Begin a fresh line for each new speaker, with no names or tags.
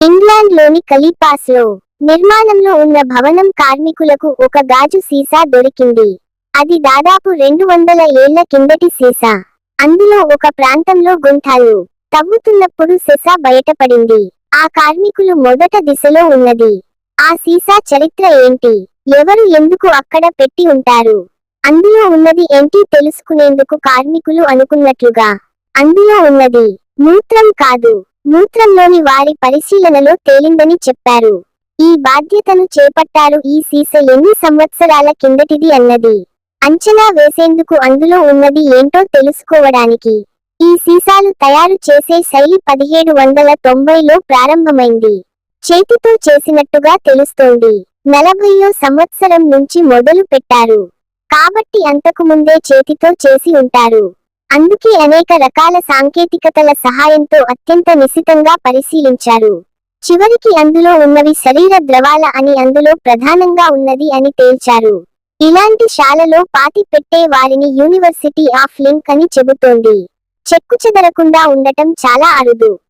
ఇంగ్లాండ్లోని ఖలీపాస్లో నిర్మాణంలో ఉన్న భవనం కార్మికులకు ఒక గాజు సీసా దొరికింది. అది దాదాపు 200 ఏళ్ల కిందటి సీసా. అందులో ఒక ప్రాంతంలో గుంఠాలు తవ్వుతున్నప్పుడు సీసా బయటపడింది. ఆ కార్మికులు మొదట దిశలో ఉన్నది. ఆ సీసా చరిత్ర ఏంటి? ఎవరు ఎందుకు అక్కడ పెట్టి ఉంటారు? అందులో ఉన్నది ఏంటి తెలుసుకునేందుకు కార్మికులు అనుకున్నట్లుగా అందులో ఉన్నది మూత్రం కాదు. మూత్రంలోని వారి పరిశీలనలో తేలిందని చెప్పారు. ఈ బాధ్యతను చేపట్టారు. ఈ సీసా ఎన్ని సంవత్సరాల కిందటిది అన్నది అంచనా వేసేందుకు, అందులో ఉన్నది ఏంటో తెలుసుకోవడానికి. ఈ సీసాలు తయారు చేసే శైలి 1790లో ప్రారంభమైంది. చేతితో చేసినట్టుగా తెలుస్తోంది. 40వ సంవత్సరం నుంచి మొదలు పెట్టారు కాబట్టి అంతకుముందే చేతితో చేసి ఉంటారు. అందుకే అనేక రకాల సాంకేతికతల సహాయంతో అత్యంత నిశితంగా పరిశీలించారు. చివరికి అందులో ఉన్నవి శరీర ద్రవాల అని, అందులో ప్రధానంగా ఉన్నది అని తేల్చారు. ఇలాంటి శాలలో పాతి పెట్టే వారిని యూనివర్సిటీ ఆఫ్ లింక్ అని చెబుతోంది. చెక్కుచెదరకుండా ఉండటం చాలా అరుదు.